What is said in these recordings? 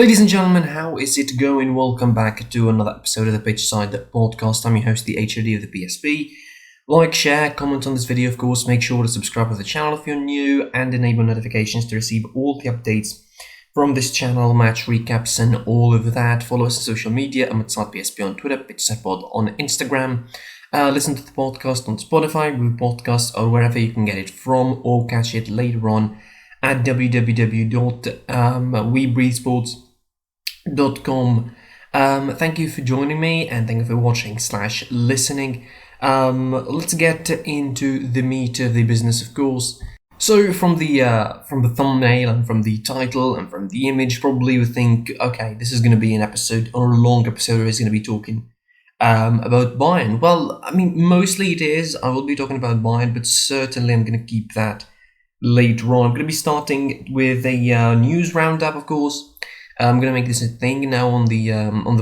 Ladies and gentlemen, how is it going? Welcome back to another episode of the Pitchside Podcast. I'm your host, the HOD of the PSP. Like, share, comment on this video, of course. Make sure to subscribe to the channel if you're new and enable notifications to receive all the updates from this channel, match recaps and all of that. Follow us on social media. I'm at PSP on Twitter, PitchsidePod on Instagram. Listen to the podcast on Spotify, Google Podcasts, or wherever you can get it from, or catch it later on at www.webreathesports.com. Thank you for joining me and thank you for watching/listening. Let's get into the meat of the business, of course. So from the thumbnail and from the title and from the image, probably you think, okay, this is going to be an episode or a long episode where it's going to be talking about Bayern. Well, I mean, mostly it is. I will be talking about Bayern, but certainly I'm going to keep that later on. I'm going to be starting with a news roundup, of course. I'm going to make this a thing now on the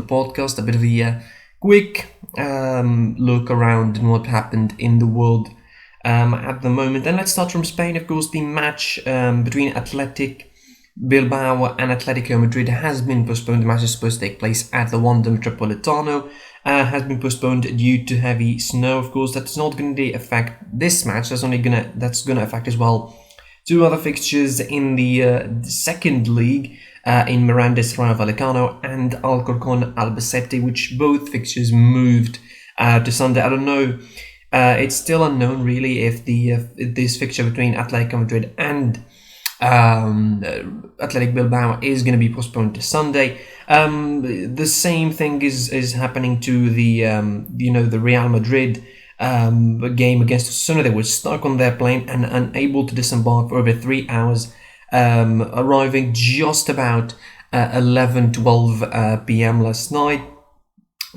podcast, a bit of a quick look around and what happened in the world at the moment. And let's start from Spain, of course. The match between Athletic Bilbao and Atletico Madrid has been postponed. The match is supposed to take place at the Wanda Metropolitano. Has been postponed due to heavy snow. Of course, that's not going to affect this match. That's going to affect as well two other fixtures in the second league in Mirandes Rayo Vallecano and Alcorcon Albacete, which both fixtures moved to Sunday. I don't know. It's still unknown really if this fixture between Atletico Madrid and Athletic Bilbao is going to be postponed to Sunday. The same thing is happening to the Real Madrid game against Osasuna. They were stuck on their plane and unable to disembark for over 3 hours, arriving just about 11-12 p.m. last night.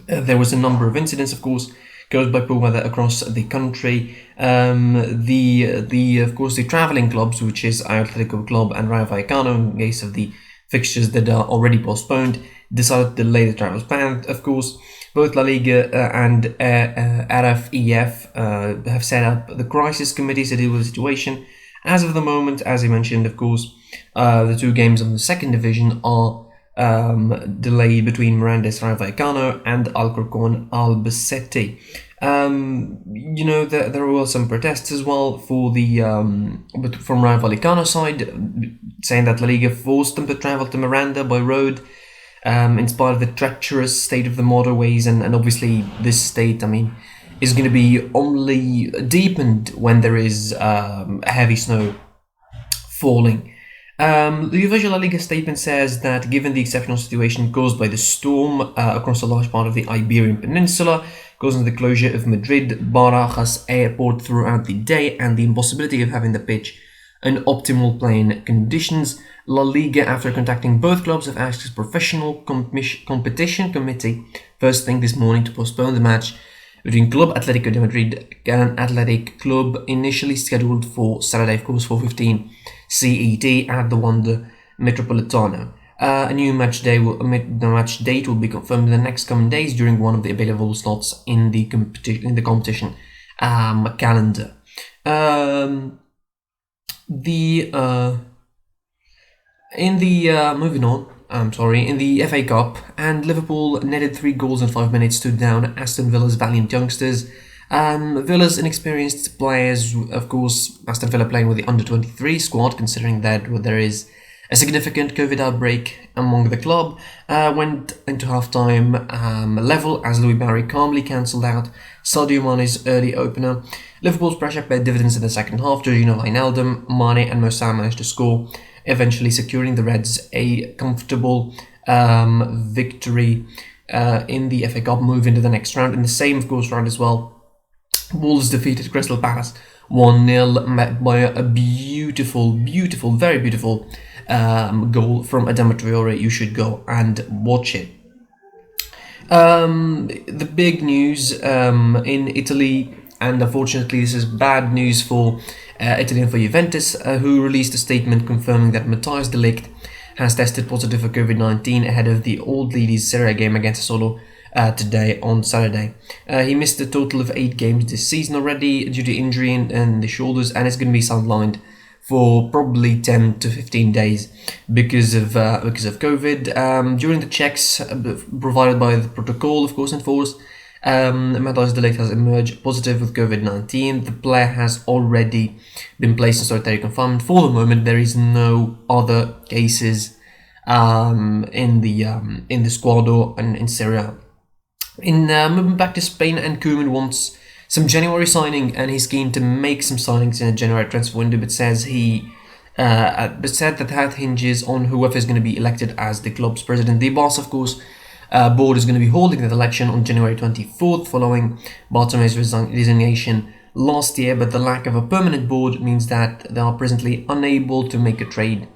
There was a number of incidents, of course, caused by poor weather across the country. Of course, the travelling clubs, which is Atletico Club and Rayo Vallecano, in case of the fixtures that are already postponed, decided to delay the travel plan. Of course, both La Liga and RFEF have set up the crisis committees to deal with the situation. As of the moment, as I mentioned, of course, the two games of the second division are delayed between Mirandes Rayo Vallecano and Alcorcon Albacete. There were some protests as well for but from Rayo Vallecano side, saying that La Liga forced them to travel to Miranda by road, in spite of the treacherous state of the motorways, and obviously this state, is going to be only deepened when there is heavy snow falling. The official La Liga statement says that given the exceptional situation caused by the storm across a large part of the Iberian Peninsula, causing the closure of Madrid Barajas airport throughout the day and the impossibility of having the pitch in optimal playing conditions, La Liga, after contacting both clubs, have asked its professional competition committee first thing this morning to postpone the match between Club Atlético de Madrid and Athletic Club, initially scheduled for Saturday, of course, 4:15 CET at the Wanda Metropolitano. A new match date will be confirmed in the next coming days during one of the available slots in the competition calendar. In the FA Cup, and Liverpool netted 3 goals in 5 minutes to down Aston Villa's valiant youngsters. Villa's inexperienced players, of course, Aston Villa playing with the under-23 squad, considering that there is a significant COVID outbreak among the club, went into half-time level as Louis Barry calmly cancelled out Sadio Mane's early opener. Liverpool's pressure paid dividends in the second half. Jorginho Wijnaldum, Mane and Mo Salah managed to score, eventually securing the Reds a comfortable victory in the FA Cup, move into the next round. In the same, of course, round as well, Wolves defeated Crystal Palace 1-0 by a beautiful, very beautiful goal from Adama Traore. You should go and watch it. The big news in Italy, and unfortunately this is bad news for Italy and for Juventus, who released a statement confirming that Matthias de Ligt has tested positive for COVID-19 ahead of the Old Ladies Serie A game against Sassuolo today on Saturday. He missed a total of 8 games this season already due to injury in the shoulders, and is going to be sidelined for probably 10 to 15 days because of COVID. During the checks provided by the protocol, of course, enforced, Matthijs de Ligt has emerged positive with COVID-19. The player has already been placed in solitary confinement. For the moment, there is no other cases in the squad or in Syria. Moving back to Spain, and Koeman wants some January signing, and he's keen to make some signings in a January transfer window, but said that hinges on whoever is going to be elected as the club's president. The boss, of course, board is going to be holding that election on January 24th, following Bartomeu's resignation last year, but the lack of a permanent board means that they are presently unable to make a trade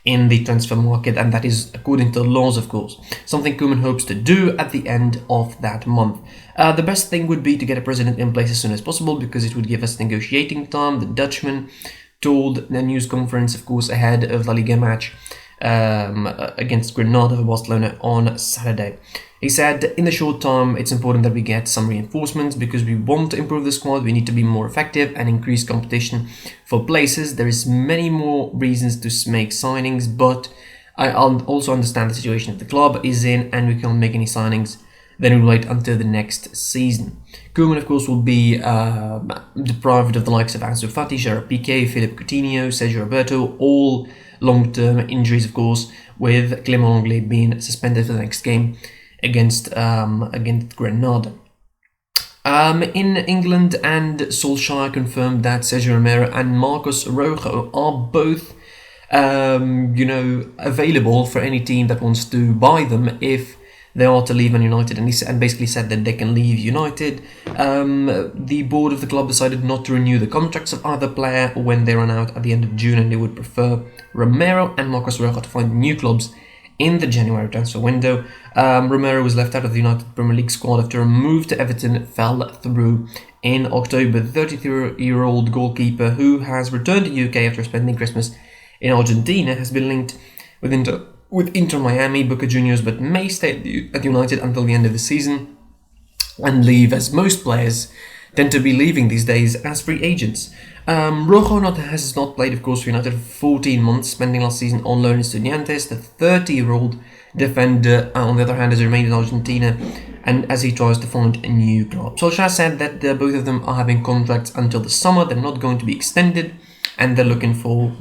in the transfer market, and that is according to the laws, of course, something Koeman hopes to do at the end of that month. The best thing would be to get a president in place as soon as possible, because it would give us negotiating time, the Dutchman told the news conference, of course, ahead of La Liga match against Granada of Barcelona on Saturday. He said, in the short term, it's important that we get some reinforcements because we want to improve the squad. We need to be more effective and increase competition for places. There is many more reasons to make signings, but I also understand the situation that the club is in, and we can't make any signings. Then we'll wait until the next season. Koeman, of course, will be deprived of the likes of Ansu Fati, Gerard Piqué, Philippe Coutinho, Sergio Roberto, all long-term injuries, of course, with Clément Lenglet being suspended for the next game against Granada. In England, and Solskjaer confirmed that Sergio Romero and Marcos Rojo are both available for any team that wants to buy them if they are to leave Man United, and basically said that they can leave United. The board of the club decided not to renew the contracts of either player when they run out at the end of June, and they would prefer Romero and Marcos Rojo to find new clubs in the January transfer window. Romero was left out of the United Premier League squad after a move to Everton fell through in October. The 33-year-old goalkeeper, who has returned to UK after spending Christmas in Argentina, has been linked with Inter Miami, Boca Juniors, but may stay at United until the end of the season and leave, as most players tend to be leaving these days as free agents. Rojo has not played, of course, for United for 14 months, spending last season on loan in Estudiantes. The 30-year-old defender, on the other hand, has remained in Argentina, and as he tries to find a new club. Solskjaer said that both of them are having contracts until the summer. They're not going to be extended, and they're looking for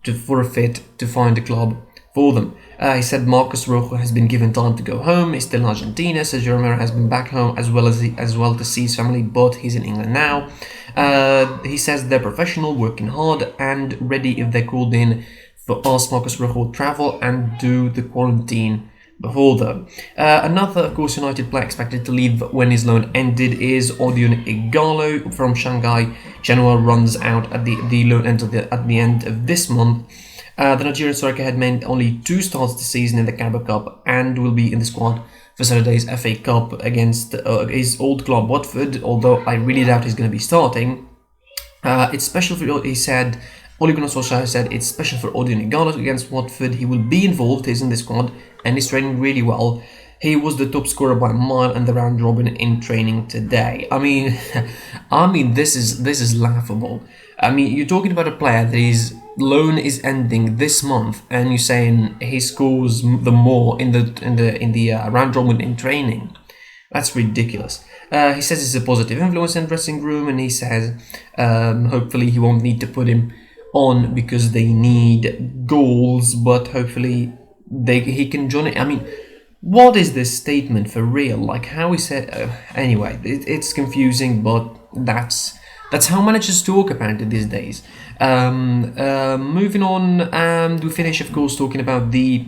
a fit to find a club for them. He said Marcos Rojo has been given time to go home. He's still in Argentina. Sergio Romero has been back home as well to see his family, but he's in England now. He says they're professional, working hard, and ready if they're called in. For us, Marcos Rojo will travel and do the quarantine before them. Another, of course, United player expected to leave when his loan ended is Odion Ighalo from Shanghai. Genoa runs out at the loan at the end of this month. The Nigerian striker had made only 2 starts this season in the Carabao Cup and will be in the squad for Saturday's FA Cup against his old club Watford, although I really doubt he's going to be starting. It's special for, he said, Ole Gunnar Solskjaer said it's special for Odion Ighalo against Watford. He will be involved, he's in the squad, and he's training really well. He was the top scorer by a mile and the round robin in training today. I mean, this is laughable. I mean, you're talking about a player that his loan is ending this month, and you're saying he scores the more in the round robin in training. That's ridiculous. He says it's a positive influence in the dressing room, and he says hopefully he won't need to put him on because they need goals, but hopefully he can join it. I mean, what is this statement for real? Like, how he said... anyway, it's confusing, but that's how managers talk apparently these days. Moving on, we finish, of course, talking about the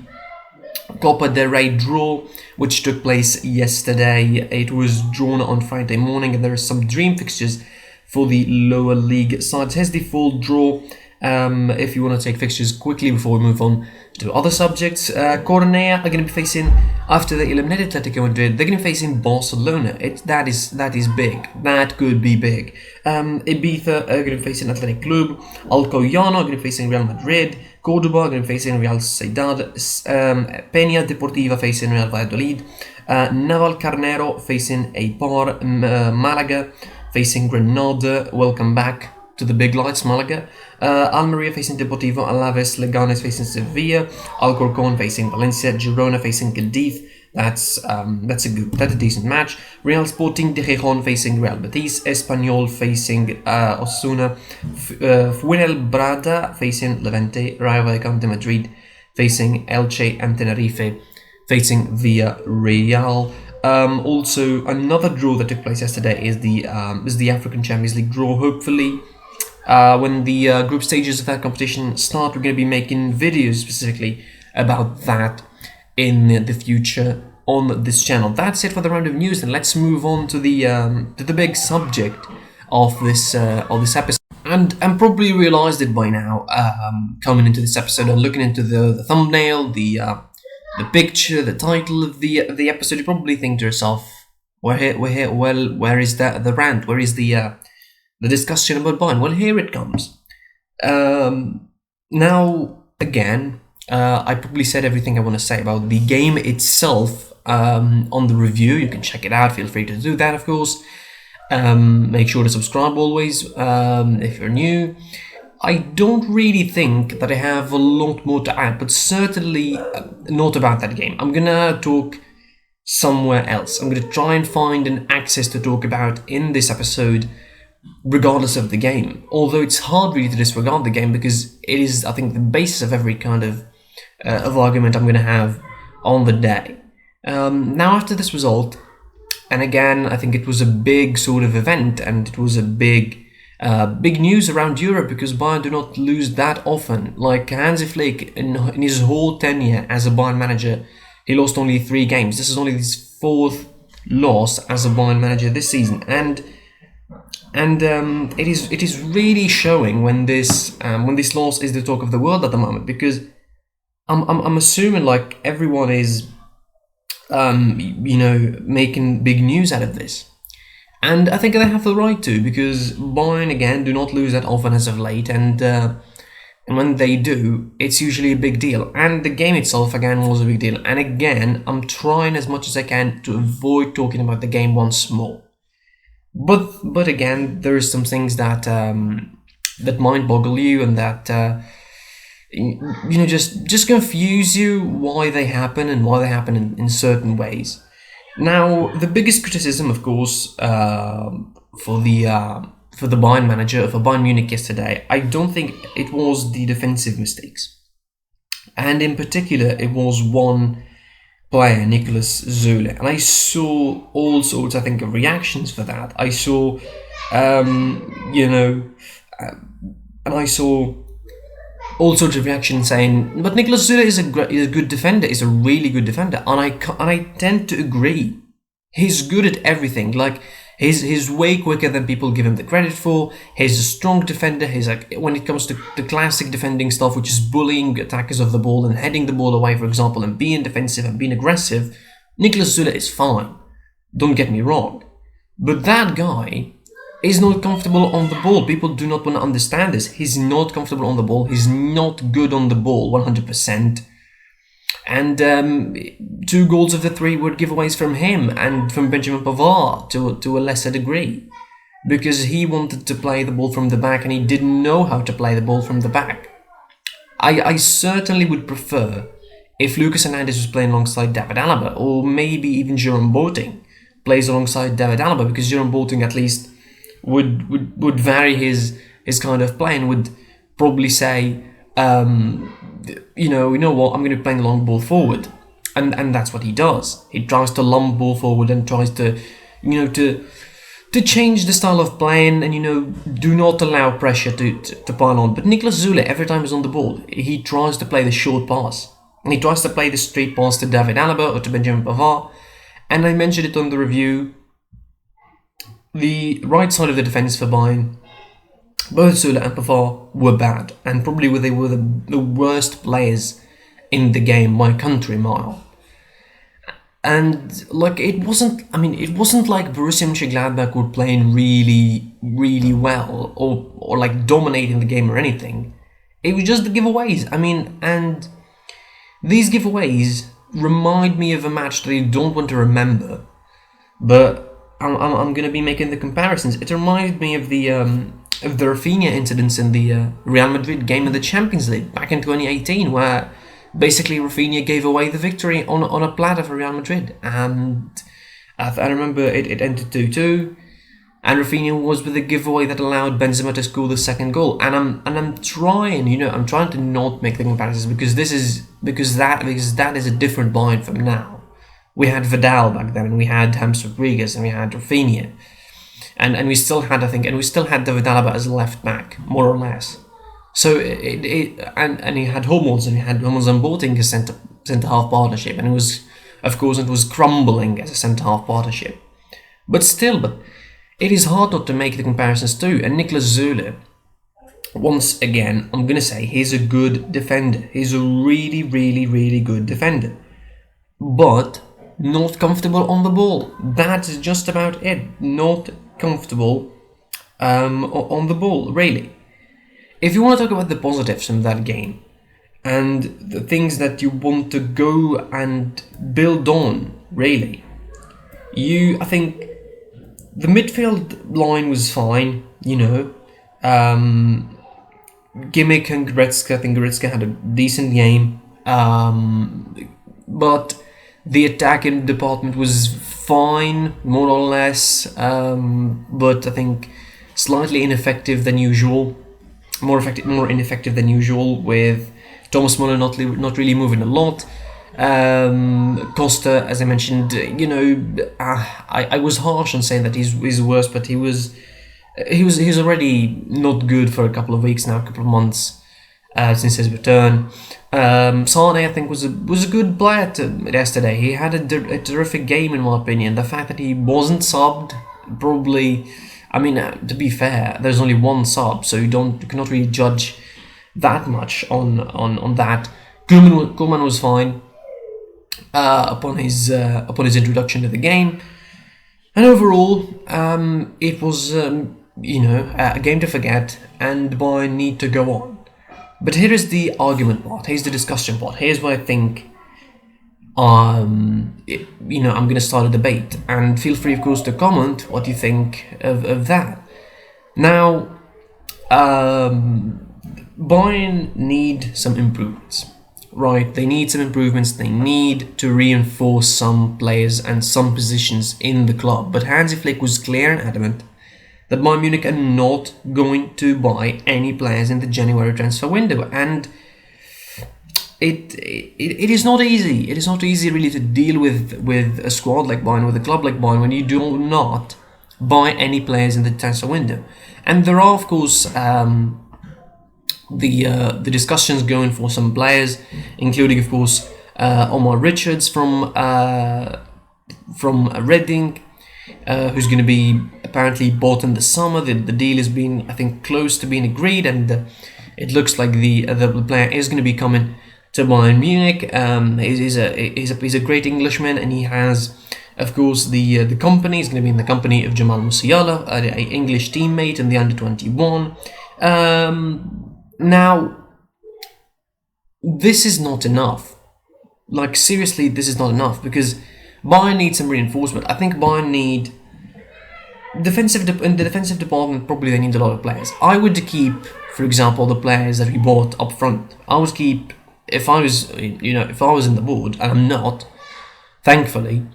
Copa del Rey draw, which took place yesterday. It was drawn on Friday morning, and there are some dream fixtures for the lower league sides. Here's the full draw. If you want to take fixtures quickly before we move on to other subjects, Cornellà are going to be facing, after they eliminated Atletico Madrid, they're going to be facing Barcelona. That is big. That could be big. Ibiza are going to be facing Athletic Club. Alcoyano are going to be facing Real Madrid. Cordoba are going to be facing Real Sociedad. Peña Deportiva facing Real Valladolid. Navalcarnero facing Eibar. Malaga facing Granada. Welcome back. to the big lights, Malaga. Almeria facing Deportivo Alaves, Leganes facing Sevilla, Alcorcón facing Valencia, Girona facing Cadiz. That's a decent match. Real Sporting de Gijón facing Real Betis, Espanyol facing Osasuna, Fuenlabrada facing Levante, Rayo Vallecano de Madrid facing Elche, and Tenerife facing Villarreal. Also, another draw that took place yesterday is the African Champions League draw. Hopefully, when the group stages of that competition start, we're going to be making videos specifically about that in the future on this channel. That's it for the round of news, and let's move on to the big subject of this episode. And probably realized it by now, coming into this episode and looking into the thumbnail, the picture, the title of the episode, you probably think to yourself, we're here. Well, where is the rant? Where is the discussion about Bayern? Well, here it comes. Now again, I probably said everything I want to say about the game itself on the review. You can check it out. Feel free to do that, of course. Make sure to subscribe always if you're new. I don't really think that I have a lot more to add, but certainly not about that game. I'm gonna talk somewhere else. I'm gonna try and find an access to talk about in this episode, regardless of the game. Although it's hard really to disregard the game, because it is, I think, the basis of every kind of argument I'm gonna have on the day. Now, after this result, and again, I think it was a big sort of event, and it was a big news around Europe, because Bayern do not lose that often. Like Hansi Flick, in his whole tenure as a Bayern manager, he lost only 3 games. This is only his 4th loss as a Bayern manager this season, and it is really showing when this loss is the talk of the world at the moment, because I'm assuming like everyone is making big news out of this. And I think they have the right to, because Bayern, again, do not lose that often as of late, and when they do, it's usually a big deal. And the game itself, again, was a big deal. And again, I'm trying as much as I can to avoid talking about the game once more. But again, there are some things that mind boggle you, and that just confuse you why they happen, and why they happen in certain ways. Now, the biggest criticism, of course, for the Bayern manager, for Bayern Munich yesterday, I don't think it was the defensive mistakes. And in particular, it was one player, Niklas Süle. And I saw all sorts, I think, of reactions for that. I saw, and I saw all sorts of reactions saying, but Niklas Süle is a good defender, is a really good defender, and I tend to agree. He's good at everything. Like he's way quicker than people give him the credit for. He's a strong defender. He's like, when it comes to the classic defending stuff, which is bullying attackers of the ball and heading the ball away, for example, and being defensive and being aggressive, Niklas Süle is fine. Don't get me wrong, but that guy is not comfortable on the ball. People do not want to understand this. He's not comfortable on the ball. He's not good on the ball, 100%. And 2 goals of the 3 were giveaways from him and from Benjamin Pavard to a lesser degree, because he wanted to play the ball from the back and he didn't know how to play the ball from the back. I certainly would prefer if Lucas Hernandez was playing alongside David Alaba, or maybe even Jerome Boateng plays alongside David Alaba, because Jerome Boateng at least would vary his kind of play, and would probably say, you know what, I'm going to be playing the long ball forward, and that's what he does. He tries to lump ball forward and tries to, to change the style of playing, and do not allow pressure to pile on. But Niklas Süle, every time he's on the ball, he tries to play the short pass, and he tries to play the straight pass to David Alaba or to Benjamin Pavard. And I mentioned it on the review. The right side of the defense for Bayern, both Süle and Pavard, were bad, and probably they were the worst players in the game by a country mile. And like it wasn't like Borussia Mönchengladbach were playing really, really well, or like dominating the game or anything. It was just the giveaways. And these giveaways remind me of a match that I don't want to remember, but I'm going to be making the comparisons. It reminded me of the the Rafinha incidents in the Real Madrid game in the Champions League back in 2018, where basically Rafinha gave away the victory on a platter for Real Madrid, and I remember it ended 2-2, and Rafinha was with the giveaway that allowed Benzema to score the second goal. And I'm trying to not make the comparisons because that is a different Bayern from now. We had Vidal back then, and we had James Rodriguez, and we had Rafinha, and we still had the Vidal as a left back, more or less. So and he had Hummels, and he had Hummels and Boateng as centre half partnership, and it was crumbling as a centre half partnership. But it is hard not to make the comparisons too. And Niklas Süle, once again, I'm gonna say he's a good defender. He's a really, really, really good defender, but not comfortable on the ball. That's just about it. Not comfortable on the ball, really. If you want to talk about the positives from that game and the things that you want to go and build on, really, I think the midfield line was fine, Gimmick and Goretzka. I think Goretzka had a decent game, but the attacking department was fine, more or less, but I think slightly ineffective than usual. More ineffective than usual, with Thomas Muller not really moving a lot. Costa, as I mentioned, I was harsh on saying that he's worse, but he was already not good for a couple of weeks now, a couple of months since his return. Sane, I think, was a good player yesterday. He had a terrific game, in my opinion. The fact that he wasn't subbed, probably. I mean, to be fair, there's only one sub, so you cannot really judge that much on that. Koeman was fine upon his introduction to the game, and overall, it was a game to forget, and Bayern need to go on. But here is the argument part. Here's the discussion part. Here's where I think I'm going to start a debate, and feel free, of course, to comment what you think of that. Now, Bayern need some improvements, right? They need some improvements. They need to reinforce some players and some positions in the club. But Hansi Flick was clear and adamant that Bayern Munich are not going to buy any players in the January transfer window, and it is not easy. It is not easy, really, to deal with a squad like Bayern, with a club like Bayern, when you do not buy any players in the transfer window. And there are, of course, the discussions going for some players, including, of course, Omar Richards from Reading, who's going to be apparently bought in the summer. The deal is being, I think, close to being agreed, and it looks like the player is going to be coming to Bayern Munich. He's a great Englishman, and he has, of course, the company is going to be in the company of Jamal Musiala, an English teammate in the under-21. Now, this is not enough. Like, seriously, this is not enough, because Bayern need some reinforcement. I think Bayern need in the defensive department. Probably they need a lot of players. I would keep, for example, the players that we bought up front. I would keep, if I was in the board, and I'm not, thankfully,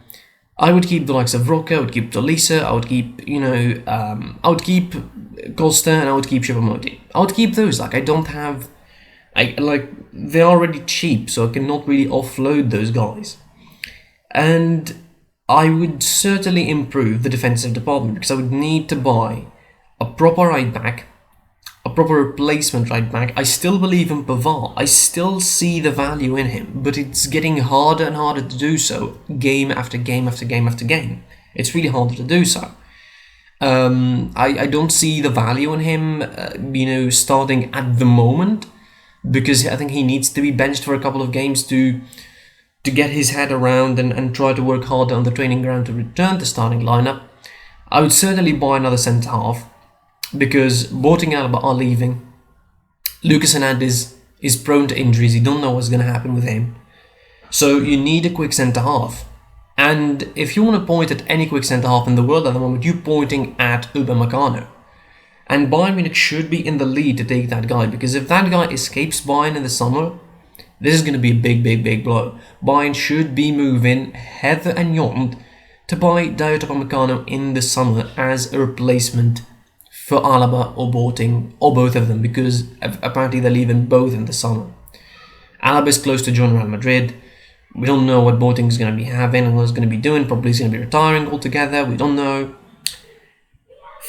I would keep the likes of Roca, I would keep Tolisa, I would keep, I would keep Costa, and I would keep Choupo-Moting. I would keep those. Like, they're already cheap, so I cannot really offload those guys. And I would certainly improve the defensive department, because I would need to buy a proper right back, a proper replacement right back. I still believe in Pavard. I still see the value in him, but it's getting harder and harder to do so, game after game after game after game. It's really harder to do so. I don't see the value in him, starting at the moment, because I think he needs to be benched for a couple of games to get his head around and try to work harder on the training ground to return to starting lineup. I would certainly buy another centre half, because Boateng and Alba are leaving. Lucas Hernandez is prone to injuries. You don't know what's going to happen with him. So you need a quick centre half. And if you want to point at any quick centre half in the world at the moment, you're pointing at Upamecano. And Bayern Munich should be in the lead to take that guy, because if that guy escapes Bayern in the summer, this is going to be a big blow. Bayern should be moving heather and yond to buy Dayot Upamecano in the summer as a replacement for Alaba or Boateng, or both of them, because apparently they're leaving both in the summer. Alaba is close to join Real Madrid. We don't know what Boateng is going to be having and what he's going to be doing. Probably he's going to be retiring altogether. We don't know.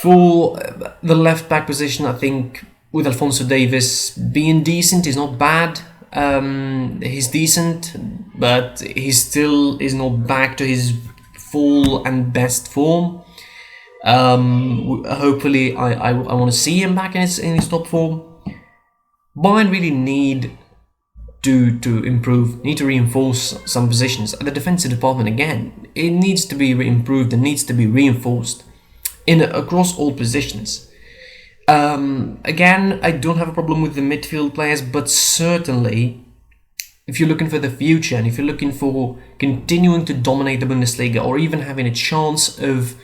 For the left back position, I think with Alphonso Davies being decent, he's not bad. He's decent, but he still is not back to his full and best form. Hopefully, I want to see him back in his top form. Bayern really need to improve, need to reinforce some positions. The defensive department, again, it needs to be improved and needs to be reinforced across all positions. Again, I don't have a problem with the midfield players, but certainly if you're looking for the future and if you're looking for continuing to dominate the Bundesliga, or even having a chance of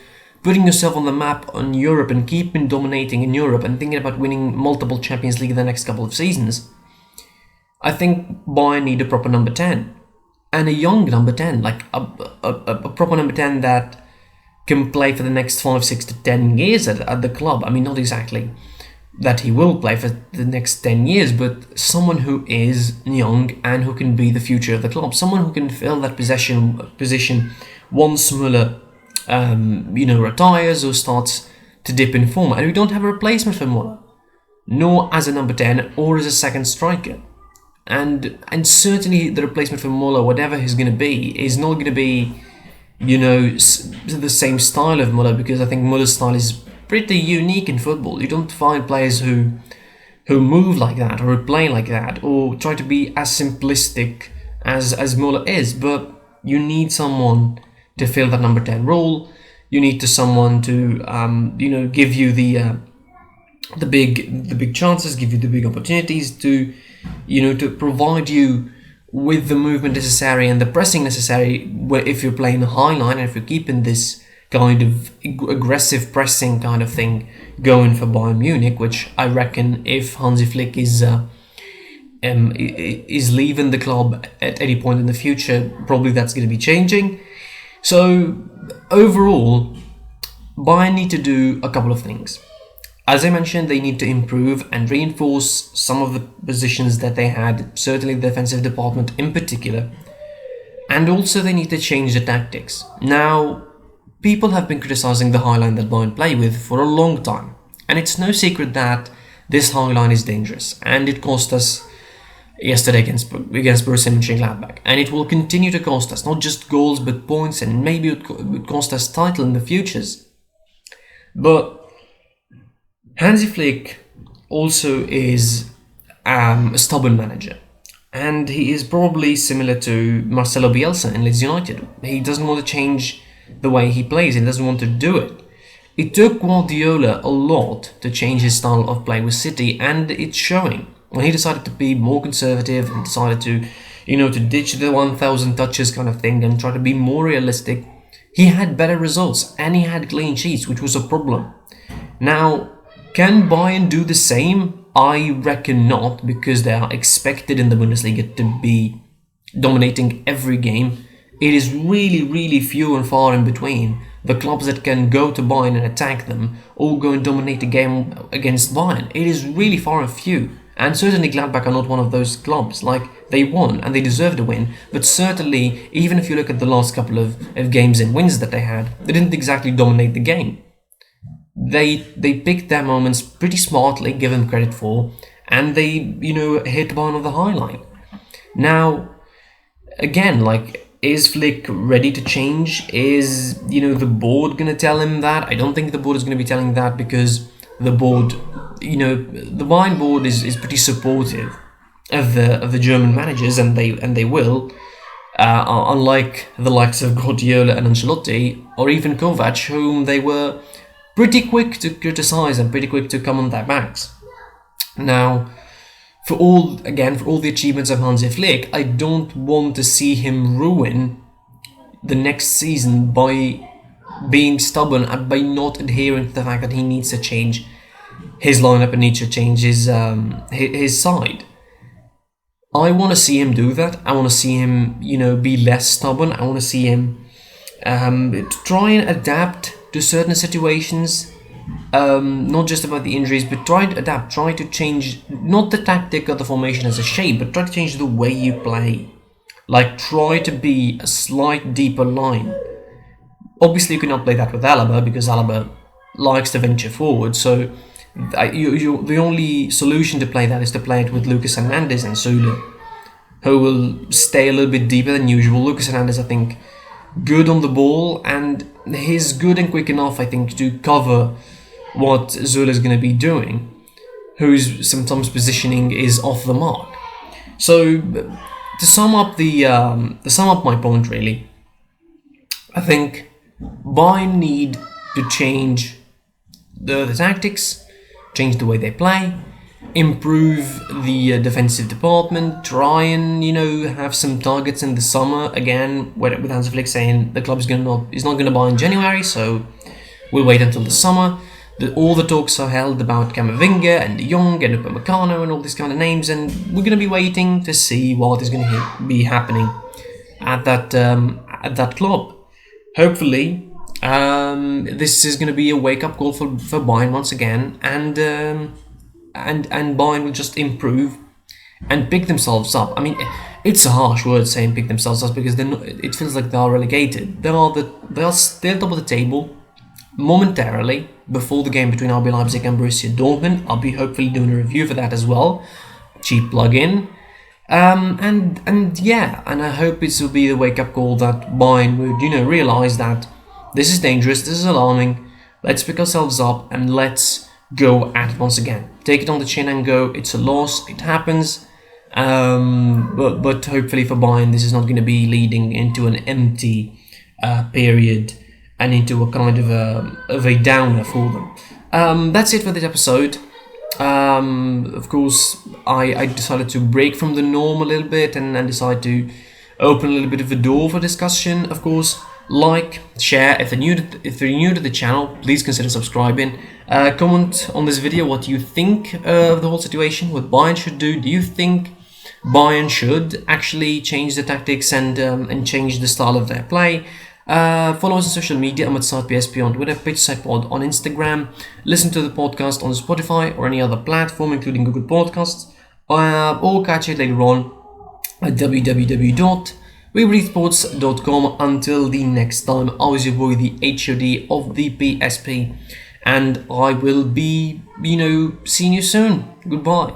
putting yourself on the map on Europe and keeping dominating in Europe and thinking about winning multiple Champions League in the next couple of seasons, I think Bayern need a proper number 10. And a young number 10, like a proper number 10 that can play for the next 5, 6 to 10 years at the club. I mean, not exactly that he will play for the next 10 years, but someone who is young and who can be the future of the club. Someone who can fill that position once Müller retires or starts to dip in form. And we don't have a replacement for Müller, nor as a number 10 or as a second striker. And certainly the replacement for Müller, whatever he's going to be, is not going to be, the same style of Müller, because I think Müller's style is pretty unique in football. You don't find players who move like that, or who play like that, or try to be as simplistic as Müller is. But you need someone to fill that number 10 role. You need someone to give you the big chances, give you the big opportunities, to provide you with the movement necessary and the pressing necessary, where if you're playing a high line and if you're keeping this kind of aggressive pressing kind of thing going for Bayern Munich, which I reckon if Hansi Flick is leaving the club at any point in the future, probably that's going to be changing. So overall, Bayern need to do a couple of things. As I mentioned, they need to improve and reinforce some of the positions that they had, certainly the defensive department in particular. And also they need to change the tactics. Now, people have been criticizing the high line that Bayern play with for a long time. And it's no secret that this high line is dangerous. And it cost us yesterday against Borussia Mönchengladbach. And it will continue to cost us, not just goals, but points. And maybe it would cost us title in the futures. But Hansi Flick also is a stubborn manager, and he is probably similar to Marcelo Bielsa in Leeds United. He doesn't want to change the way he plays, he doesn't want to do it. It took Guardiola a lot to change his style of play with City, and it's showing. When he decided to be more conservative and decided to ditch the 1,000 touches kind of thing and try to be more realistic, he had better results and he had clean sheets, which was a problem. Now, can Bayern do the same? I reckon not, because they are expected in the Bundesliga to be dominating every game. It is really, really few and far in between the clubs that can go to Bayern and attack them, or go and dominate a game against Bayern. It is really far and few. And certainly Gladbach are not one of those clubs. Like, they won and they deserved a win, but certainly, even if you look at the last couple of games and wins that they had, they didn't exactly dominate the game. They picked their moments pretty smartly, give them credit for, and they, hit Bayern on the high line. Now, again, is Flick ready to change? Is, the board going to tell him that? I don't think the board is going to be telling him that, because the board, the Bayern board is pretty supportive of the German managers, and they will, unlike the likes of Guardiola and Ancelotti, or even Kovac, whom they were pretty quick to criticize and pretty quick to come on their backs. Now, for all the achievements of Hansi Flick, I don't want to see him ruin the next season by being stubborn and by not adhering to the fact that he needs to change his lineup and needs to change his side. I want to see him do that. I want to see him, be less stubborn. I want to see him try and adapt to certain situations. Not just about the injuries, but try to adapt, try to change, not the tactic or the formation as a shape, but try to change the way you play. Like, try to be a slight deeper line. Obviously, you cannot play that with Alaba, because Alaba likes to venture forward, so the only solution to play that is to play it with Lucas Hernandez and Sule, who will stay a little bit deeper than usual. Lucas Hernandez, I think, good on the ball, and he's good and quick enough, I think, to cover what Sule is going to be doing, whose sometimes positioning is off the mark. So, to sum up my point, really, I think Bayern need to change the tactics, change the way they play, improve the defensive department, try and have some targets in the summer again. With Hans Flick saying the club is not going to buy in January, so we'll wait until the summer. All the talks are held about Camavinga and De Jong and Upamecano and all these kind of names, and we're going to be waiting to see what is going to be happening at that club. Hopefully, this is going to be a wake-up call for Bayern once again, and Bayern will just improve and pick themselves up. I mean, it's a harsh word saying pick themselves up, because it feels like they are relegated. They are still top of the table momentarily before the game between RB Leipzig and Borussia Dortmund. I'll be hopefully doing a review for that as well. Cheap plug-in. And I hope this will be the wake-up call that Bayern would, realise that this is dangerous, this is alarming, let's pick ourselves up and let's go at it once again. Take it on the chin and go. It's a loss, it happens, but hopefully for Bayern this is not going to be leading into an empty period and into a kind of a downer for them. That's it for this episode. Of course, I decided to break from the norm a little bit and decide to open a little bit of a door for discussion. Of course, like, share. If they're new to the channel, please consider subscribing. Comment on this video what you think of the whole situation, what Bayern should do. Do you think Bayern should actually change the tactics and change the style of their play? Follow us on social media. I'm at SitePSP on Twitter, PitchSitePod on Instagram. Listen to the podcast on Spotify or any other platform, including Google Podcasts. Or catch it later on at www.WeBreatheSports.com. Until the next time, I was your boy, the HOD of the PSP, and I will be, seeing you soon. Goodbye.